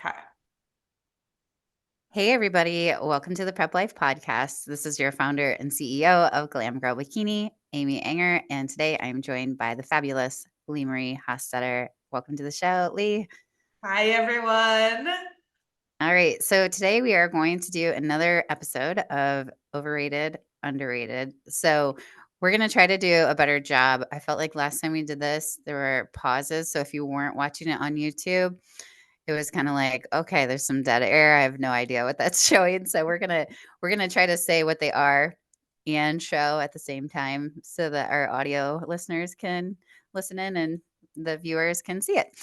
Okay. Hey, everybody. Welcome to the Prep Life Podcast. This is your founder and CEO of Glam Girl Bikini, Amy Anger. And today I'm joined by the fabulous Leemarie Hostetter. Welcome to the show, Lee. Hi, everyone. All right. So today we are going to do another episode of Overrated, Underrated. So we're going to try to do a better job. I felt like last time we did this, there were pauses. So if you weren't watching it on YouTube, it was kinda like, "Okay, there's some dead air, I have no idea what that's showing," so we're gonna try to say what they are and show at the same time so that our audio listeners can listen in and the viewers can see it.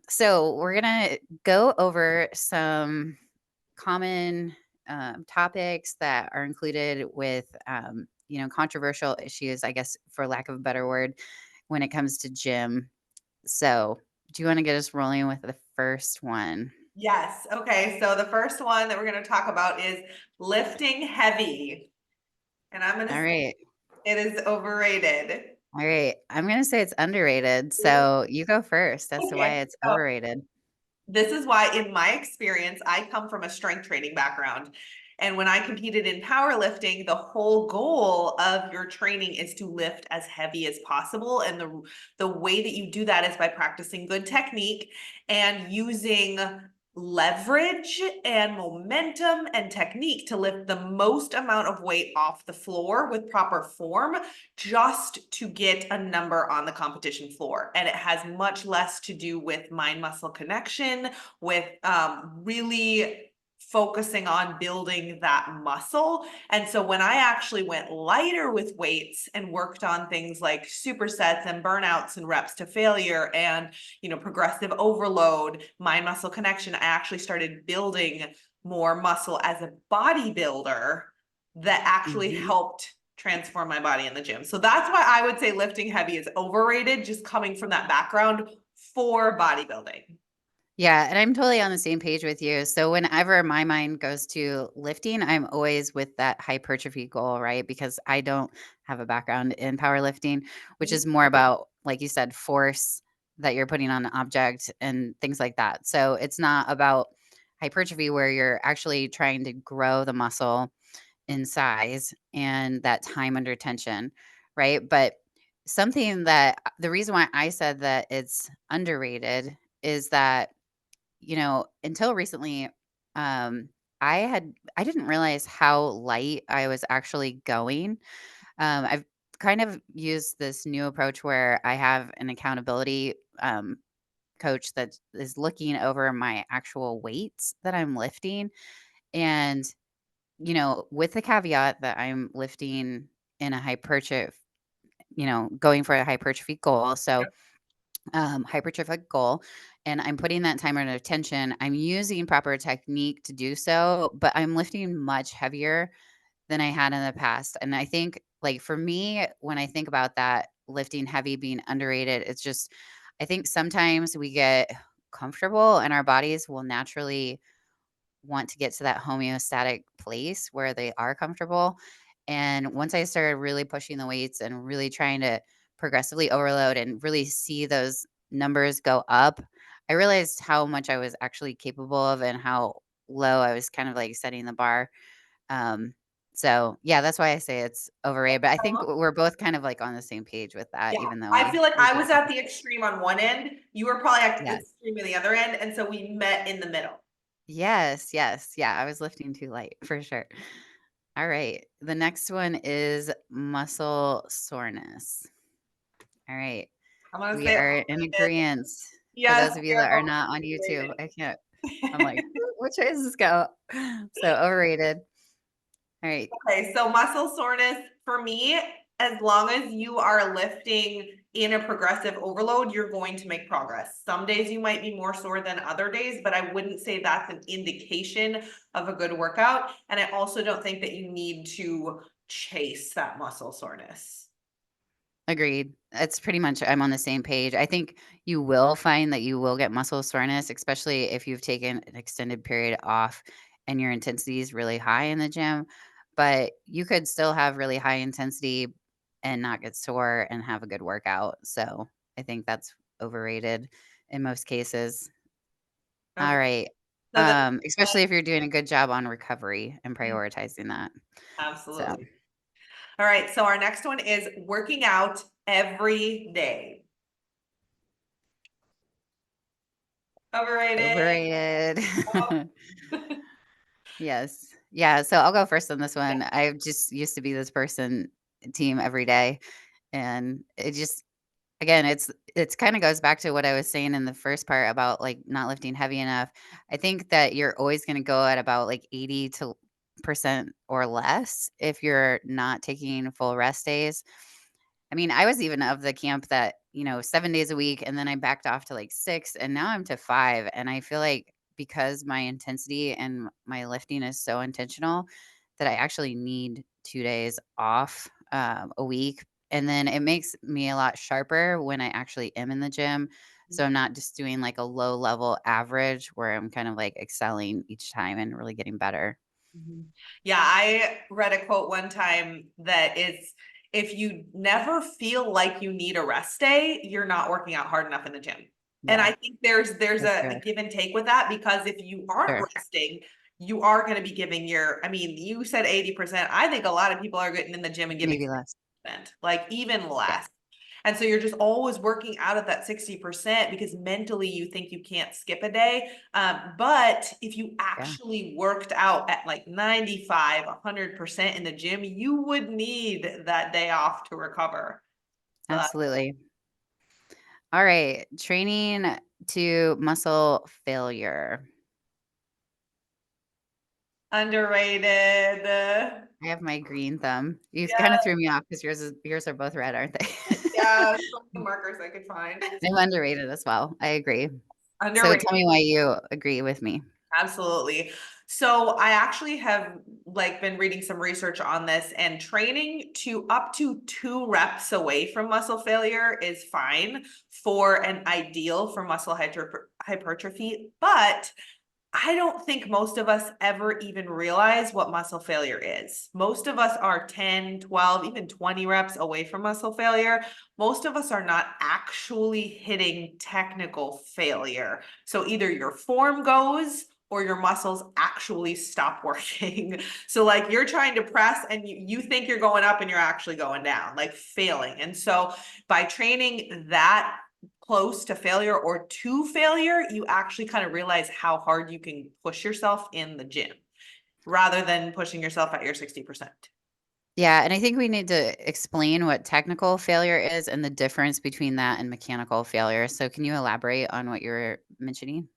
So we're gonna go over some common, topics that are included with, controversial issues, I guess, for lack of a better word, when it comes to gym. So, do you wanna get us rolling with the first one? Yes. Okay. So the first one that we're going to talk about is lifting heavy. And I'm going to say Alright, it is overrated. alright. I'm gonna say it's underrated, so you go first as to why Okay. it's So overrated. this is why, in my experience, I come from a strength training background. And when I competed in powerlifting, the whole goal of your training is to lift as heavy as possible. And the way that you do that is by practicing good technique and using leverage and momentum and technique to lift the most amount of weight off the floor with proper form just to get a number on the competition floor. And it has much less to do with mind muscle connection, with really focusing on building that muscle. And so when I actually went lighter with weights and worked on things like supersets and burnouts and reps to failure and, progressive overload, mind muscle connection, I actually started building more muscle as a bodybuilder that actually Mhm. helped transform my body in the gym. So that's why I would say lifting heavy is overrated, just coming from that background for bodybuilding. Yeah, and I'm totally on the same page with you. So whenever my mind goes to lifting, I'm always with that hypertrophy goal, right? Because I don't have a background in powerlifting, which is more about, like you said, force that you're putting on an object and things like that. So it's not about hypertrophy where you're actually trying to grow the muscle in size and that time under tension, right? But something that the reason why I said that it's underrated is that until recently, um, I didn't realize how light I was actually going. I've kind of used this new approach where I have an accountability coach that is looking over my actual weights that I'm lifting, and with the caveat that I'm lifting in a hypertrophy, going for a hypertrophy goal. So hypertrophic goal, and I'm putting that timer at attention. I'm using proper technique to do so, but I'm lifting much heavier than I had in the past. And I think, like, for me, when I think about that lifting heavy being underrated, it's just, I think sometimes we get comfortable and our bodies will naturally want to get to that homeostatic place where they are comfortable. And once I started really pushing the weights and really trying to progressively overload and really see those numbers go up, I realized how much I was actually capable of and how low I was kind of like setting the bar. Um, so yeah, that's why I say it's overrated. But I think we're both kind of like on the same page with that, Yeah, even though I feel like we I go was at the opposite. extreme on one end. You were probably at the Yeah. extreme on the other end. And so we met in the middle. Yes, yes. Yeah, I was lifting too light for sure. All right. The next one is muscle soreness. All right. I'm going to We say are in overrated. agreement. For Yes, those of we you are that are both not on YouTube, I can't. I'm like, overrated. which way does this go? So overrated. All right. Okay, so muscle soreness for me, as long as you are lifting in a progressive overload, you're going to make progress. Some days you might be more sore than other days, but I wouldn't say that's an indication of a good workout. And I also don't think that you need to chase that muscle soreness. Agreed. It's pretty much, I'm on the same page. I think you will find that you will get muscle soreness, especially if you've taken an extended period off and your intensity is really high in the gym. But you could still have really high intensity and not get sore and have a good workout. So I think that's overrated in most cases. All Okay. right. So the Especially if you're doing a good job on recovery and Mhm. prioritizing that. So, Absolutely. All right. So our next one is working out every day. Overrated. overrated. Oh. Yes. Yeah, so I'll go first on this Yeah. one. I just used to be this person, team every day, and it just again, it's kinda goes back to what I was saying in the first part about, like, not lifting heavy enough. I think that you're always gonna go at about, like, 80 to percent or less if you're not taking full rest days. I mean, I was even of the camp that, 7 days a week, and then I backed off to, like, 6, and now I'm to 5, and I feel like because my intensity and my lifting is so intentional that I actually need 2 days off, a week, and then it makes me a lot sharper when I actually am in the gym, so I'm not just doing, like, a low level average where I'm kind of, like, excelling each time and really getting better. Mhm. Yeah, I read a quote one time that is if you never feel like you need a rest day, you're not working out hard enough in the gym. And Yeah, I think there's that's a true. give and take with that because if you aren't Sure. resting, you are going to be giving your, I mean, you said 80%. I think a lot of people are getting in the gym and giving Maybe less. 60%, like even Yeah, less. And so you're just always working out at that 60% because mentally you think you can't skip a day. But if you yeah, actually worked out at like 95, 100% in the gym, you would need that day off to recover. So that's absolutely. Alright, training to muscle failure. underrated. I have my green thumb. You kinda Yeah, threw me off because yours are both red, aren't they? yeah, some of the markers I could find. I'm underrated as well. I agree. So Underrated. tell me why you agree with me. Absolutely. So I actually have like been reading some research on this and training to up to 2 reps away from muscle failure is fine for an ideal for muscle hypertrophy, but I don't think most of us ever even realize what muscle failure is. Most of us are 10, 12, even 20 reps away from muscle failure. Most of us are not actually hitting technical failure. So either your form goes or your muscles actually stop working. So like you're trying to press and you think you're going up and you're actually going down, like failing. And so by training that close to failure or to failure, you actually kind of realize how hard you can push yourself in the gym rather than pushing yourself at your 60%. Yeah, and I think we need to explain what technical failure is and the difference between that and mechanical failure. So can you elaborate on what you're mentioning?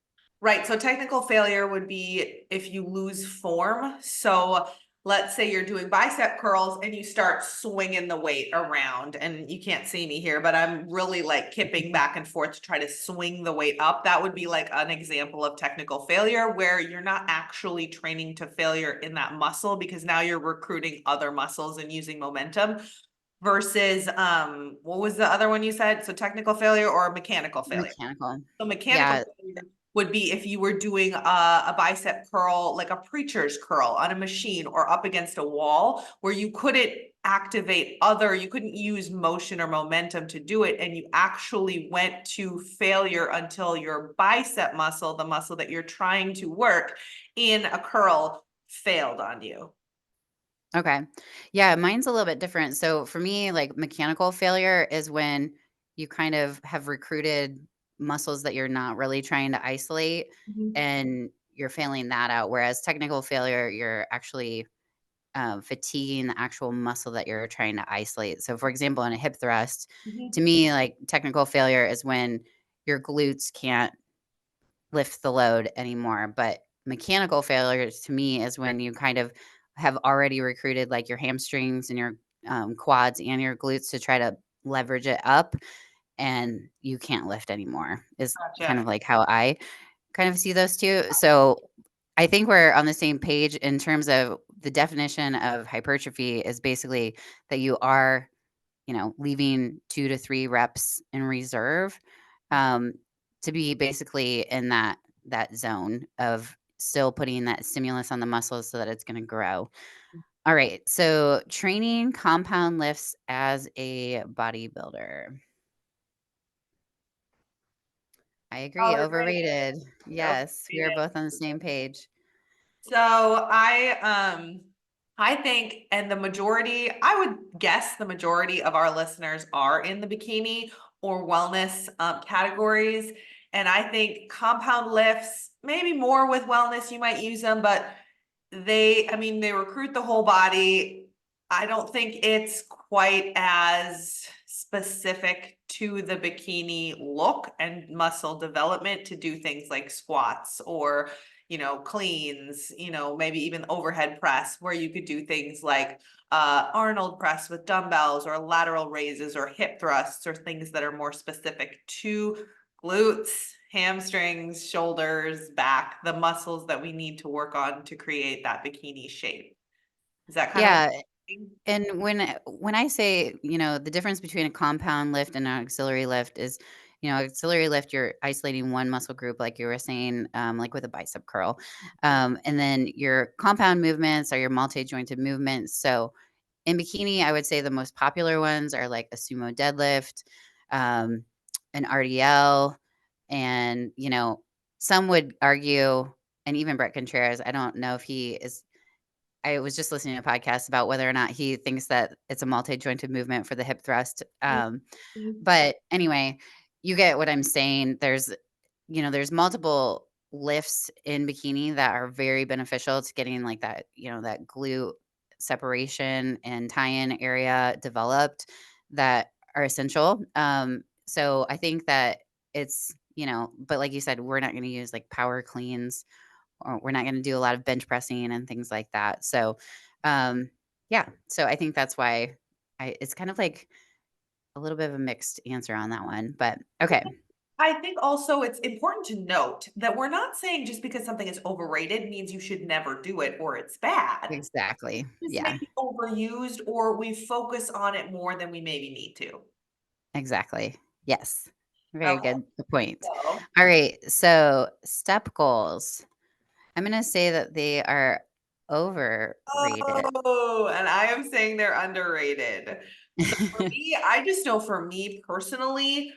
Right. So technical failure would be if you lose form. So let's say you're doing bicep curls and you start swinging the weight around, and you can't see me here, but I'm really like kipping back and forth to try to swing the weight up. That would be like an example of technical failure where you're not actually training to failure in that muscle because now you're recruiting other muscles and using momentum versus what was the other one you said? So technical failure or mechanical failure? Mechanical. So mechanical Yeah, failure would be if you were doing a bicep curl, like a preacher's curl on a machine or up against a wall where you couldn't activate you couldn't use motion or momentum to do it. And you actually went to failure until your bicep muscle, the muscle that you're trying to work in a curl, failed on you. okay. Yeah, mine's a little bit different. So for me, like mechanical failure is when you kind of have recruited muscles that you're not really trying to isolate Mhm. and you're failing that out. Whereas technical failure, you're actually fatiguing the actual muscle that you're trying to isolate. So, for example, in a hip thrust, to Mhm. me, like technical failure is when your glutes can't lift the load anymore. But mechanical failure to me is when you kind of have already recruited like your hamstrings and your quads and your glutes to try to leverage it up and you can't lift anymore, is kind Gotcha. of like how I kind of see those two. So I think we're on the same page in terms of the definition of hypertrophy is basically that you are, leaving 2 to 3 reps in reserve, um, to be basically in that zone of still putting that stimulus on the muscles so that it's gonna grow. All right, so training compound lifts as a bodybuilder. I agree, Overrated. overrated. Yes, we are Overrated. both on the same page. So I think, and the majority, I would guess the majority of our listeners are in the bikini or wellness categories. And I think compound lifts, maybe more with wellness, you might use them, but I mean, they recruit the whole body. I don't think it's quite as specific to the bikini look and muscle development to do things like squats or, cleans, maybe even overhead press, where you could do things like Arnold press with dumbbells or lateral raises or hip thrusts or things that are more specific to glutes, hamstrings, shoulders, back, the muscles that we need to work on to create that bikini shape. Is that kind of what Yeah, you're saying? and when I say, the difference between a compound lift and an auxiliary lift is, auxiliary lift, you're isolating one muscle group, like you were saying, like with a bicep curl. And then your compound movements are your multi-jointed movements. So in bikini, I would say the most popular ones are like a sumo deadlift, um, an RDL, and some would argue, and even Brett Contreras, I don't know if he is. I was just listening to a podcast about whether or not he thinks that it's a multi-jointed movement for the hip thrust. Mhm. But anyway, you get what I'm saying. There's multiple lifts in bikini that are very beneficial to getting like that, that glute separation and tie-in area developed that are essential. So I think that but like you said, we're not going to use like power cleans, or we're not going to do a lot of bench pressing and things like that. So, um, yeah. So I think that's why it's kind of like a little bit of a mixed answer on that one, but okay. I think also it's important to note that we're not saying just because something is overrated means you should never do it or it's bad. Exactly. It's Yeah, maybe overused or we focus on it more than we maybe need to. exactly. Yes. Very Okay, good point. so. All right. So step goals. I'm going to say that they are overrated. Oh, and I am saying they're underrated. So for me, I just know for me personally,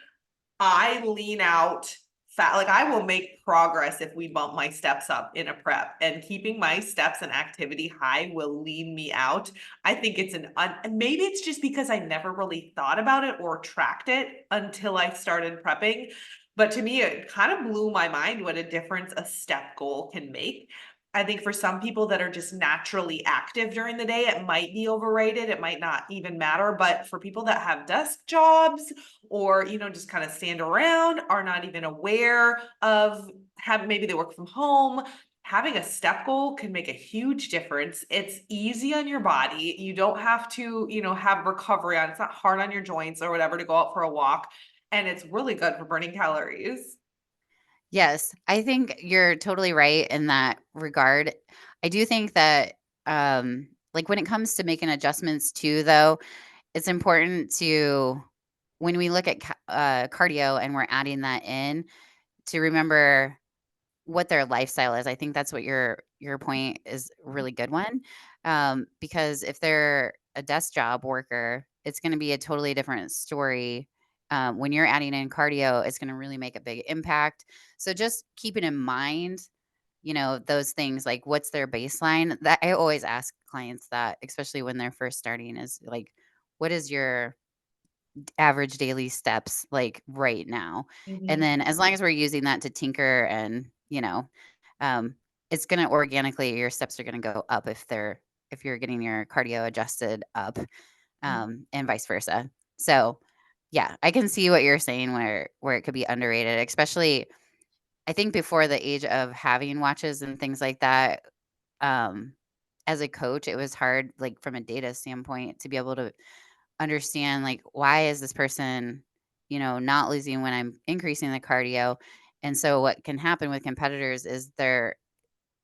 I lean out fat. Like I will make progress if we bump my steps up in a prep, and keeping my steps and activity high will lean me out. I think it's and maybe it's just because I never really thought about it or tracked it until I started prepping. But to me, it kind of blew my mind what a difference a step goal can make. I think for some people that are just naturally active during the day, it might be overrated. It might not even matter. But for people that have desk jobs or just kind of stand around, are not even aware of, have maybe they work from home, having a step goal can make a huge difference. It's easy on your body. You don't have to have recovery on, it's not hard on your joints or whatever to go out for a walk, and it's really good for burning calories. Yes, I think you're totally right in that regard. I do think that, like when it comes to making adjustments too, though, it's important to, when we look at cardio and we're adding that in, to remember what their lifestyle is. I think that's what your point is a really good one. Because if they're a desk job worker, it's going to be a totally different story. When you're adding in cardio, it's going to really make a big impact. So just keeping in mind, those things, like what's their baseline. That I always ask clients that, especially when they're first starting, is like, what is your average daily steps like right now? And Mhm. then as long as we're using that to tinker and, um, it's going to organically, your steps are going to go up if you're getting your cardio adjusted up, and vice versa. So yeah, I can see what you're saying where it could be underrated, especially I think before the age of having watches and things like that. Um, as a coach, it was hard, like from a data standpoint, to be able to understand like why is this person not losing when I'm increasing the cardio. And so what can happen with competitors is their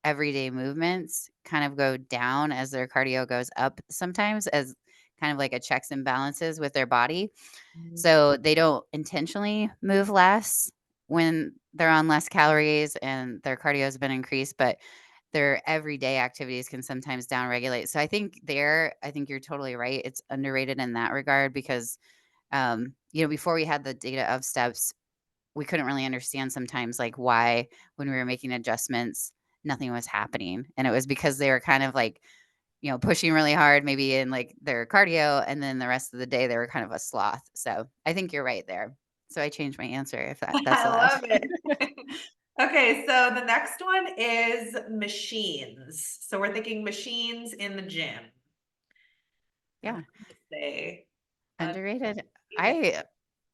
everyday movements kind of go down as their cardio goes up, sometimes as kind of like a checks and balances with their body, Mhm. so they don't intentionally move less when they're on less calories and their cardio has been increased, but their everyday activities can sometimes downregulate. So I think you're totally right. It's underrated in that regard because, before we had the data of steps, we couldn't really understand sometimes, like, why when we were making adjustments, nothing was happening, and it was because they were kind of, like, pushing really hard maybe in, like, their cardio, and then the rest of the day, they were kind of a sloth, so I think you're right there. So I changed my answer if that's I allowed. love it. Okay, so the next one is machines. So we're thinking machines in the gym. And Yeah, I'm gonna say underrated. underrated.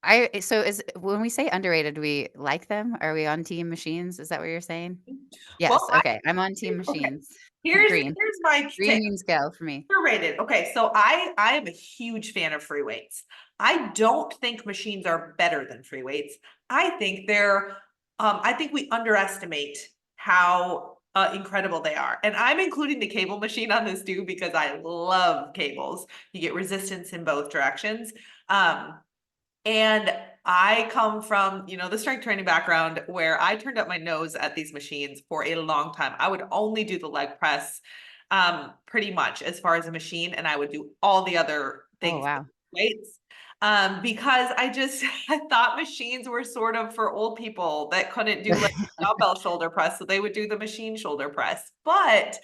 I so is when we say underrated, do we like them? Are we on team machines? Is that what you're saying? Well, Yes, okay, I'm on team okay. machines. Here's Green. here's my Green take. means go for me. Underrated. Okay, so I am a huge fan of free weights. I don't think machines are better than free weights. I think they're I think we underestimate how incredible they are. And I'm including the cable machine on this too because I love cables. You get resistance in both directions. Um and I come from, the strength training background where I turned up my nose at these machines for a long time. I would only do the leg press pretty much as far as a machine, and I would do all the other Oh, things with wow. weights. Because I just I thought machines were sort of for old people that couldn't do like dumbbell shoulder press, so they would do the machine shoulder press. But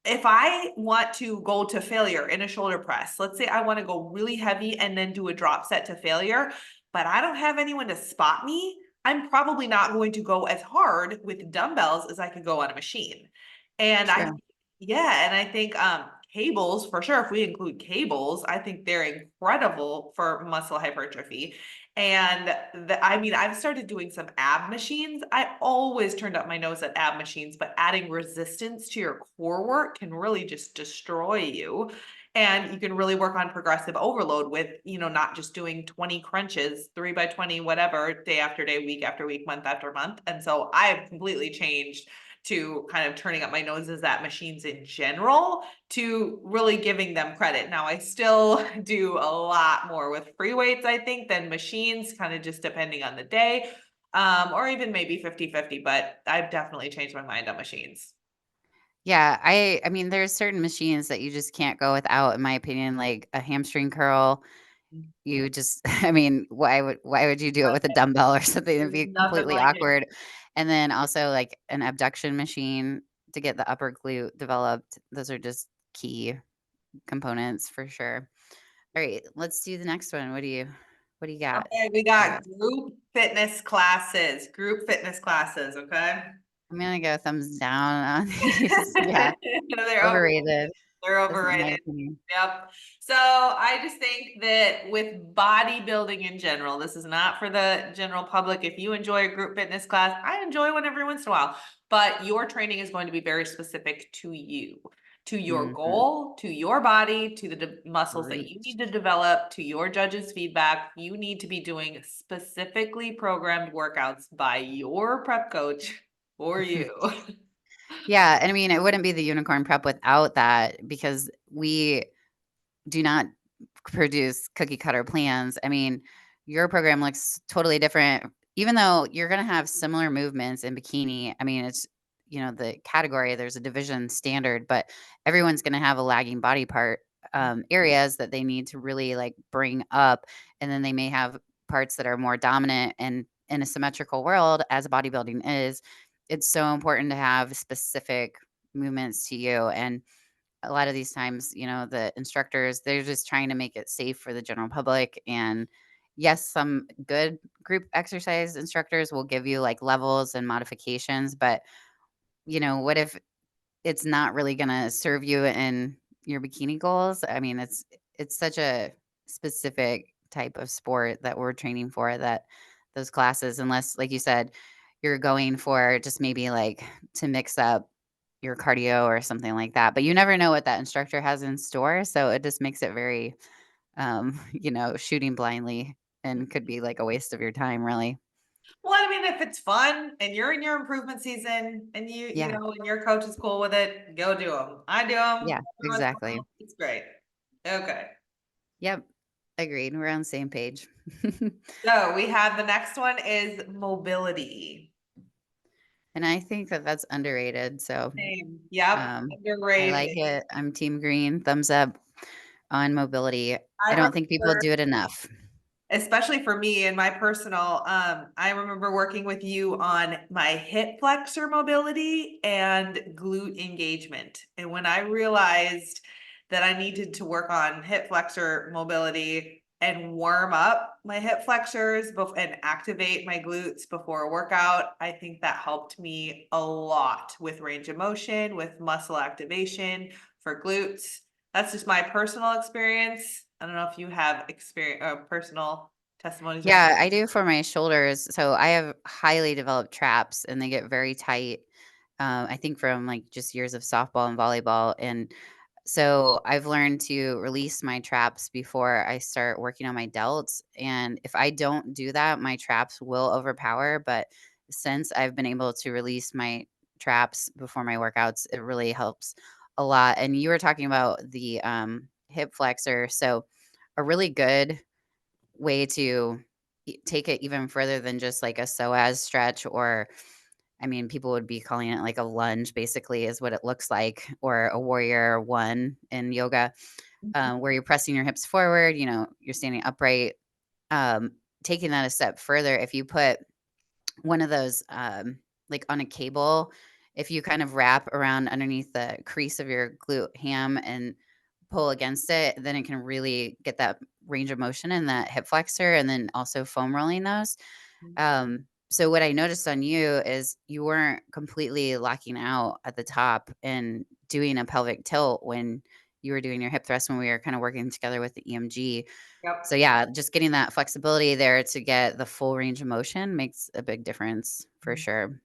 if I want to go to failure in a shoulder press, let's say I want to go really heavy and then do a drop set to failure, but I don't have anyone to spot me, I'm probably not going to go as hard with dumbbells as I could go on a machine. And I, True. yeah, and I think cables for sure, if we include cables, I think they're incredible for muscle hypertrophy. And I mean, I've started doing some ab machines. I always turned up my nose at ab machines, but adding resistance to your core work can really just destroy you. And you can really work on progressive overload with, not just doing 20 crunches, 3 by 20, whatever, day after day, week after week, month after month. And so I've completely changed to kind of turning up my noses at machines in general to really giving them credit. Now, I still do a lot more with free weights, I think, than machines, kind of just depending on the day, or even maybe 50-50. But I've definitely changed my mind on machines. Yeah, I mean, there's certain machines that you just can't go without, in my opinion, like a hamstring curl. You just I mean, why would you do it with a dumbbell or something? It'd There's be nothing completely like it. awkward. And then also, like, an abduction machine to get the upper glute developed. Those are just key components for sure. Alright, let's do the next one. What do you got Okay, we for got us? group fitness classes, group fitness classes, okay? I'm gonna go thumbs down on these. Yeah, They're overrated. They're That's my overrated. opinion. Yep. So I just think that with bodybuilding in general, this is not for the general public. If you enjoy a group fitness class, I enjoy one every once in a while, but your training is going to be very specific to you, to your Mhm. goal, to your body, to the muscles that you Preach. need to develop, to your judge's feedback. You need to be doing specifically programmed workouts by your prep coach for you. Yeah, and I mean, it wouldn't be the unicorn prep without that because we do not produce cookie cutter plans. I mean, your program looks totally different, even though you're going to have similar movements in bikini. I mean, it's, the category, there's a division standard, but everyone's going to have a lagging body part areas that they need to really like bring up. And then they may have parts that are more dominant. And in a symmetrical world, as bodybuilding is, it's so important to have specific movements to you. And a lot of these times, the instructors, they're just trying to make it safe for the general public. And yes, some good group exercise instructors will give you like levels and modifications, but what if it's not really going to serve you in your bikini goals? I mean, it's such a specific type of sport that we're training for that those classes, unless like you said, you're going for just maybe like to mix up your cardio or something like that. But you never know what that instructor has in store. So it just makes it very, shooting blindly and could be like a waste of your time, really. Well, I mean, if it's fun and you're in your improvement season and Yeah. and your coach is cool with it, go do them. I do them. Yeah. Exactly. It's great. Okay. Yep. Agreed. We're on the same page. So we have the next one is mobility. And I think that that's underrated. So Same. Yep. I like Underrated. it. I'm team green. Thumbs up on mobility. I I don't think people remember do it enough. especially for me and my personal, I remember working with you on my hip flexor mobility and glute engagement. And when I realized that I needed to work on hip flexor mobility and warm up my hip flexors and activate my glutes before a workout, I think that helped me a lot with range of motion, with muscle activation for glutes. That's just my personal experience. I don't know if you have experience personal testimonies around. Yeah, I do for my shoulders. So I have highly developed traps and they get very tight. I think from like just years of softball and volleyball. And so I've learned to release my traps before I start working on my delts. And if I don't do that, my traps will overpower. But since I've been able to release my traps before my workouts, it really helps a lot. And you were talking about the hip flexor. So a really good way to take it even further than just like a psoas stretch, or I mean, people would be calling it like a lunge, basically, is what it looks like, or a warrior one in yoga, where you're pressing your hips forward, you're standing upright. Um, Taking that a step further, if you put one of those, like on a cable, if you kind of wrap around underneath the crease of your glute ham and pull against it, then it can really get that range of motion in that hip flexor, and then also foam rolling those. So what I noticed on you is you weren't completely locking out at the top and doing a pelvic tilt when you were doing your hip thrust when we were kind of working together with the EMG. So Yep. yeah, just getting that flexibility there to get the full range of motion makes a big difference for sure.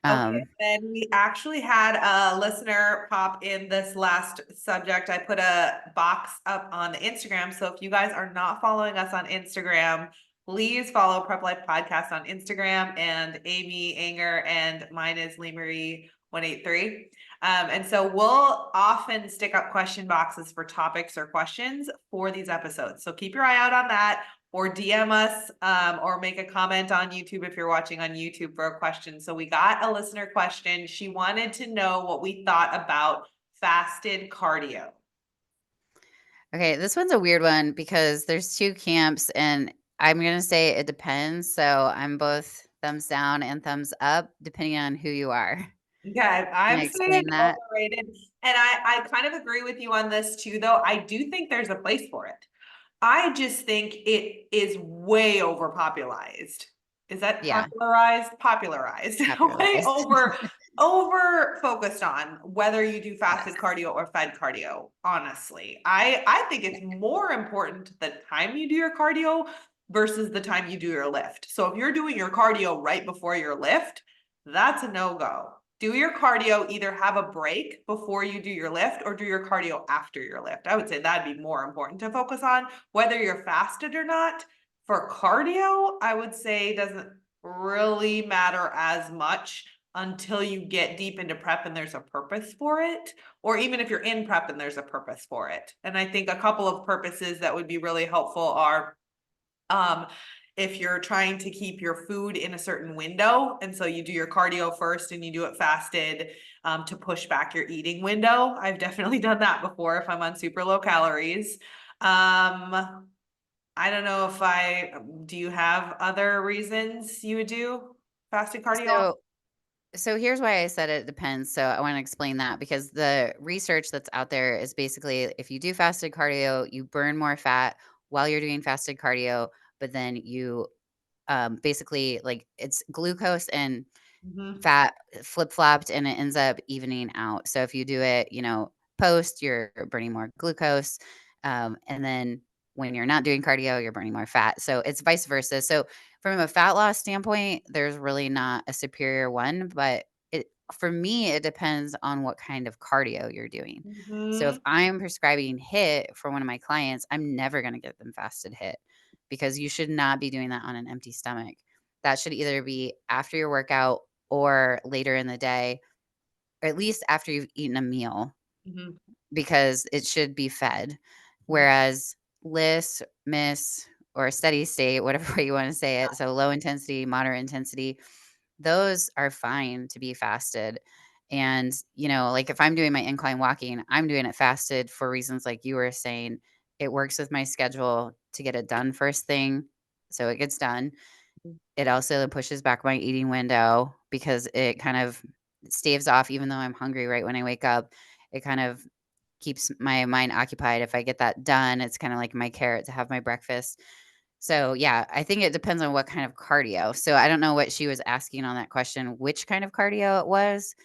Okay, Um, then we actually had a listener pop in this last subject. I put a box up on the Instagram. So if you guys are not following us on Instagram, please follow Prep Life Podcast on Instagram, and Amy Anger, and mine is Leemarie 183. And so we'll often stick up question boxes for topics or questions for these episodes. So keep your eye out on that, or DM us, or make a comment on YouTube if you're watching on YouTube for a question. So we got a listener question. She wanted to know what we thought about fasted cardio. okay, this one's a weird one because there's two camps, and I'm gonna say it depends. So I'm both thumbs down and thumbs up depending on who you are. Yeah, Can I I'm saying explain that? overrated. And I kind of agree with you on this too, though. I do think there's a place for it. I just think it is way overpopularized. Is that Yeah, popularized? Popularized. Way popularized. over focused on whether you do fasted Yes. cardio or fed cardio, honestly. I think it's more important the time you do your cardio versus the time you do your lift. So if you're doing your cardio right before your lift, that's a no-go. Do your cardio, either have a break before you do your lift or do your cardio after your lift. I would say that'd be more important to focus on, whether you're fasted or not. For cardio, I would say doesn't really matter as much until you get deep into prep and there's a purpose for it, or even if you're in prep and there's a purpose for it. And I think a couple of purposes that would be really helpful are, um, if you're trying to keep your food in a certain window, and so you do your cardio first and you do it fasted, to push back your eating window. I've definitely done that before if I'm on super low calories. I don't know if do you have other reasons you would do fasted cardio? So so here's why I said it depends. So I want to explain that because the research that's out there is basically if you do fasted cardio, you burn more fat while you're doing fasted cardio, but then you basically like it's glucose and Mhm. fat flip-flopped and it ends up evening out. So if you do it, post, you're burning more glucose. And then when you're not doing cardio, you're burning more fat. So it's vice versa. So from a fat loss standpoint, there's really not a superior one, but for me, it depends on what kind of cardio you're doing. So if Mhm. I'm prescribing HIT for one of my clients, I'm never going to get them fasted HIT because you should not be doing that on an empty stomach. That should either be after your workout or later in the day, or at least after you've eaten a meal, Mhm. because it should be fed. Whereas LISS, MISS, or steady state, whatever way you want to say it, so low intensity, moderate intensity, those are fine to be fasted. And, like if I'm doing my incline walking, I'm doing it fasted for reasons like you were saying, It works with my schedule to get it done first thing, so it gets done. Mhm. It also pushes back my eating window because it kind of staves off even though I'm hungry right when I wake up. It kind of keeps my mind occupied. If I get that done, it's kinda like my carrot to have my breakfast. So, yeah, I think it depends on what kind of cardio. So, I don't know what she was asking on that question, which kind of cardio it was,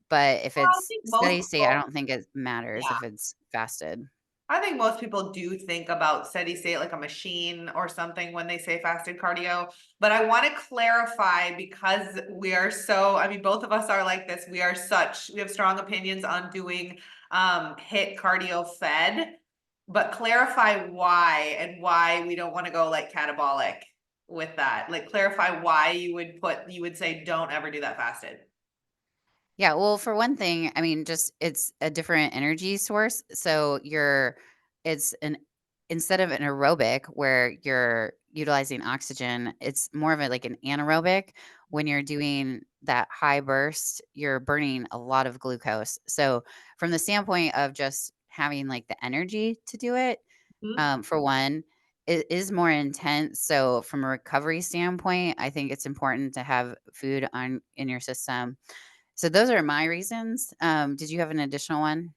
but if Well, I it's think most steady state, I people don't think it matters yeah. if it's fasted. I think most people do think about steady state like a machine or something when they say fasted cardio. But I want to clarify because we are so, I mean, both of us are like this. We have strong opinions on doing hit cardio fed, but clarify why and why we don't want to go like catabolic with that. Like clarify why you would say don't ever do that fasted. Yeah, well, for one thing, I mean, just it's a different energy source. So it's an instead of an aerobic where you're utilizing oxygen, it's more of a like an anaerobic. When you're doing that high burst, you're burning a lot of glucose. So from the standpoint of just having like the energy to do it, Mhm. for one, it is more intense. So from a recovery standpoint, I think it's important to have food on in your system. So those are my reasons. Did you have an additional one?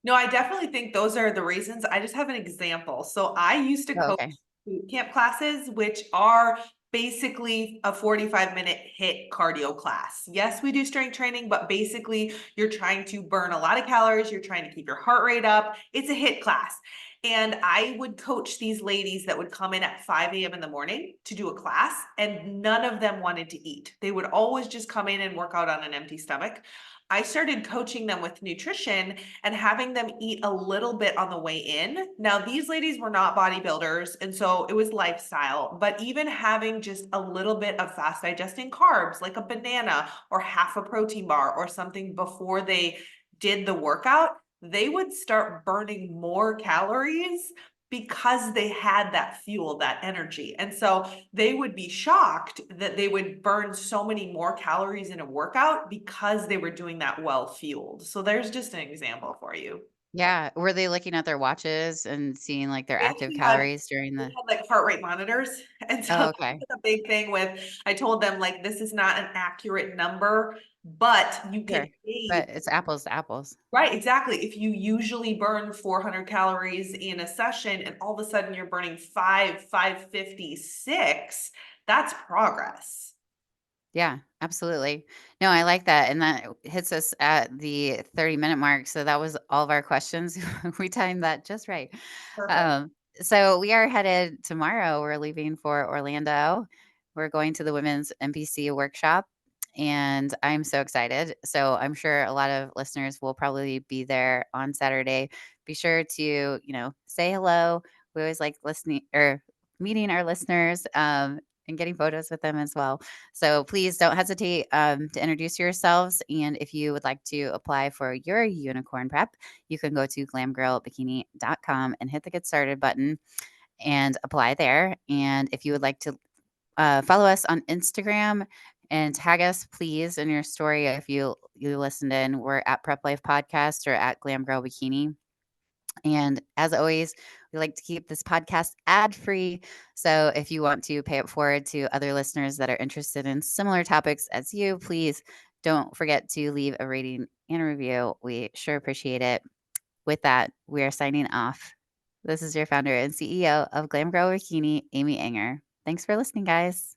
No, I definitely think those are the reasons. I just have an example. So I used to Oh, coach okay. boot camp classes, which are basically a 45-minute hit cardio class. Yes, we do strength training, but basically you're trying to burn a lot of calories. You're trying to keep your heart rate up. It's a hit class. And I would coach these ladies that would come in at 5 a.m. in the morning to do a class, and none of them wanted to eat. They would always just come in and work out on an empty stomach. I started coaching them with nutrition and having them eat a little bit on the way in. Now, these ladies were not bodybuilders, and so it was lifestyle, but even having just a little bit of fast digesting carbs, like a banana or half a protein bar or something before they did the workout, they would start burning more calories because they had that fuel, that energy. And so they would be shocked that they would burn so many more calories in a workout because they were doing that well fueled. So there's just an example for you. Yeah. Were they looking at their watches and seeing like their They active actually had calories during they the had like heart rate monitors. And so Oh, that okay. was a big thing with I told them like this is not an accurate number, but you can Sure. gauge. But it's apples to apples. Right, exactly. If you usually burn 400 calories in a session and all of a sudden you're burning 556, that's progress. Yeah, absolutely. No, I like that. And that hits us at the 30-minute mark. So that was all of our questions. We timed that just right. Perfect. Um, so we are headed tomorrow. We're leaving for Orlando. We're going to the women's NPC workshop. And I'm so excited. So I'm sure a lot of listeners will probably be there on Saturday. Be sure to, say hello. We always like listening or meeting our listeners and getting photos with them as well. So please don't hesitate to introduce yourselves. And if you would like to apply for your unicorn prep, you can go to glamgirlbikini.com and hit the get started button and apply there. And if you would like to follow us on Instagram and tag us, please, in your story if you listened in. We're at Prep Life Podcast or at Glam Girl Bikini. And as always, we like to keep this podcast ad free. So if you want to pay it forward to other listeners that are interested in similar topics as you, please don't forget to leave a rating and a review. We sure appreciate it. With that, we are signing off. This is your founder and CEO of Glam Girl Bikini, Amy Anger. Thanks for listening, guys.